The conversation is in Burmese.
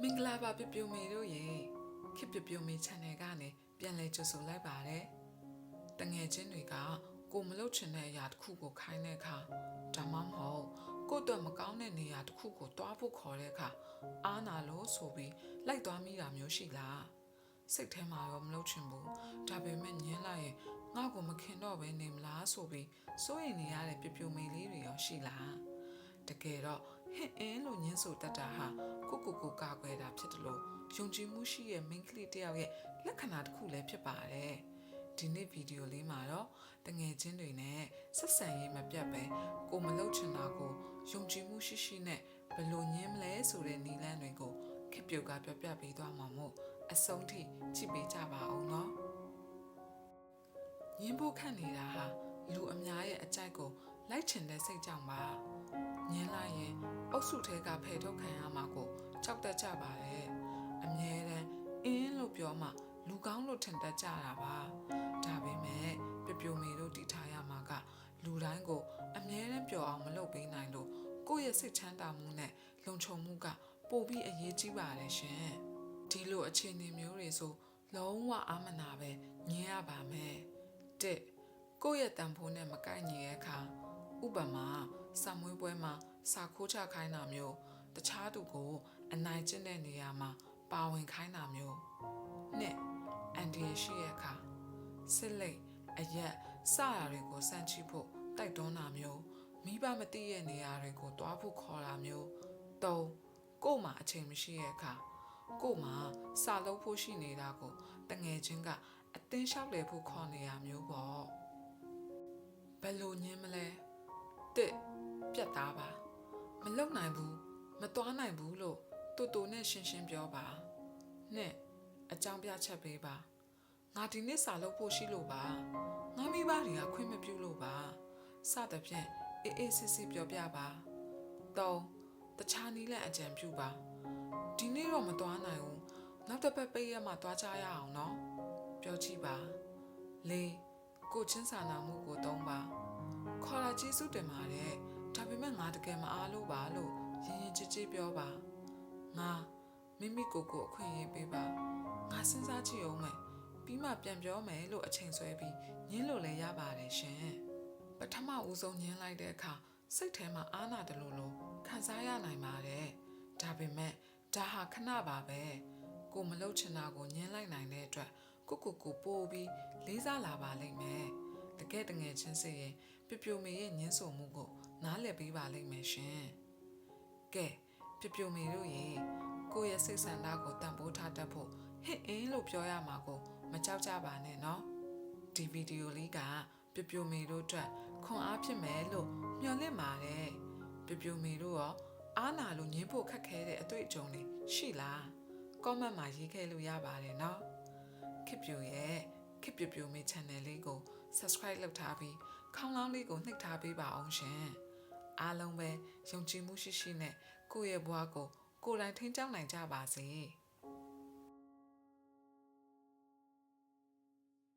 မင်္ဂလာပါပြပြမေတို့ရေခေပြပြမေ channel ကနေပြန်လဲကြိုဆိုလိုက်ပါတယ်တငယ်ချင်းတွေကကိုမလုပ်ချင်တဲ့အရာတစ်ခုကိုခိုင်းတဲ့အခါဒါမှမဟုတ်ကို့အတွက်မကောင်းတဲ့နေရာတစ်ခုကိုတွားဖို့ခေါ်တဲ့အခါအားနာလို့ဆိုပြီးလိုက်သွားမိတာမျိုးရှိလားစိတ်ထဲမှာရောမလုပ်ချင်ဘူးဒါပေမဲ့ညင်းလိုက်ရင်ငါ့ကိုမခင်တော့ဘဲနေမလားဆိုပြီးစိုးရိမ်နေရတဲ့ပြပြမေလေးတွေရောရှိလားတကယ်တော့ဟင်အင်းလို့ညင်းဆိုတတ်တာဟာကိုကာကွယ်တာဖြစ်တယ်လို့ယုံကြည်မှုရှိရဲ့မိန်းကလေးတယောက်ရဲ့လက္ခဏာတစ်ခုလည်းဖြစ်ပါတယ်ဒီနေ့ဗီဒီယိုလေးမှာတော့တငယ်ချင်းတွေနဲ့ဆက်ဆံရေးမပြတ်ပဲကိုမလုပ်ချင်တာကိုယုံကြည်မှုရှိနဲ့ဘယ်လိုညင်းမလဲဆိုတဲ့နည်းလမ်းတွေကိုခက်ပြုတ်ကပြပြပေးသွားမှာမို့အဆုံးထိကြည့်ပေးကြပါအောင်နော်ညင်းဖို့ခန့်နေတာဟာလူအများရဲ့အကြိုက်ကိုလိုက်ချင်တဲ့စိတ်ကြောင့်ပါညင်းလိုက်ရင်အုပ်စုထဲကဖယ်ထုတ်ခံရမှာကိုကြောက်တတ်ကြပါတယ်အမြဲတမ်းအင်းလို့ပြောမှလူကောင်းလို့ထင်တတ်ကြတာပါဒါပေမဲ့ပြပြမေတို့တည်ထားရမှာကလူတိုင်းကိုအမြဲတမ်းပျော်အောင်မလုပ်ပေးနိုင်လို့ကိုယ့်ရဲ့စိတ်ချမ်းသာမှုနဲ့လုံခြုံမှုကပိုပြီးအရေးကြီးပါတယ်ရှင်ဒီလိုအခြေအနေမျိုးတွေဆိုလုံးဝအာမနာပဲညင်းရပါမယ်တစ်ကိုယ့်ရဲ့တန်ဖိုးနဲ့မကိုက်ညီတဲ့အခါဥပမာစာမွေးပွဲမှာစာခိုးချခိုင်းတာမျိုးတခြားသူကိုအနိုင်ကျင့်တဲ့နေရာမှာပါဝင်ခိုင်းတာမျိုးနှစ်အန်ဒီရှိရဲ့အခါစစ်လိတ်အရက်စတာတွေကိုစမ်းချိဖို့တိုက်တွန်းတာမျိုးမိဘမသိရဲ့နေရာတွေကိုတွားဖို့ခေါ်တာမျိုးသုံးကို့မှာအချိန်မရှိရဲ့အခါကို့မှာစာလုပ်ဖို့ရှိနေတာကိုတငယ်ချင်းကအတင်းလျှောက်လေဖို့ခေါ်နေရမျိုးပေါ့ဘယ်လိုညင်းမလဲတစ်ပြတ်သားပါမလုံနိုင်ဘူးမသွားနိုင်ဘူးလို့တူနဲ့ရှင်းပြောပါနှစ်အကြောင်းပြချက်ပေးပါငါဒီနေ့စာလုပ်ဖို့ရှိလို့ပါငါမိဘတွေကခွင့်မပြုလို့ပါစသဖြင့်အေးစစ်ပြောပြပါသုံးတခြားနည်းလမ်းအကြံပြုပါဒီနေ့တော့မသွားနိုင်ဘူးနောက်တစ်ပတ်ပိတ်ရမှသွားကြရအောင်နော်ပြောကြည့်ပါလေးကိုချင်းစာနာမှုကိုသုံးပါခေါ်လာကျေးဇူးတင်ပါတယ်ဒါပေမဲ့ငါတကယ်မအားလို့ပါလို့ရင်ကြည်ပြောပါငါမိမိကိုအခွင့်အရေးပေးပါငါစဉ်းစားကြည့်အောင်မယ်ပြီးမှပြန်ပြောမယ်လို့အချိန်ဆွဲပြီးညင်းလို့လည်းရပါတယ်ရှင်ပထမဦးဆုံးညင်းလိုက်တဲ့အခါစိတ်ထဲမှာအားနာတယ်လို့ခံစားရနိုင်ပါတယ်ဒါပေမဲ့ဒါဟာခဏပါပဲကိုမလုပ်ချင်တာကိုညင်းလိုက်နိုင်တဲ့အတွက်ကိုပို့ပြီးလေးစားလာပါလိမ့်မယ်တကယ်တငယ်ချင်းစိရင်ပြပြမေရဲ့ညင်းဆိုမှုကိုနားလည်ပေးပါလိမ့်မယ်ရှင်ကဲပြပြမေတို့ရေကိုယ့်ရဲ့စိတ်ဆန္ဒကိုတန်ဖိုးထားတတ်ဖို့ဟစ်အင်းလို့ပြောရမှာကိုမကြောက်ကြပါနဲ့နော်ဒီဗီဒီယိုလေးကပြပြမေတို့အတွက်ခွန်အားဖြစ်မယ်လို့မျှော်လင့်ပါတယ်ပြပြမေတို့ရောအားနာလို့ညင်းဖို့ခက်ခဲတဲ့အတွေ့အကြုံတွေရှိလားကောမန့်မှာရေးခဲ့လို့ရပါတယ်နော်ခေပြရဲ့ခေပြမေ channel လေးကို subscribe လုပ်ထားပြီးခေါင်းလောင်းလေးကိုနှိပ်ထားပေးပါအောင်ရှင်အားလုံးပဲယုံကြည်မှုရှိနဲ့ကိုယ့်ရဲ့ဘဝကိုကိုယ်တိုင်ထိန်းကျောင်းနိုင်ကြပါစေ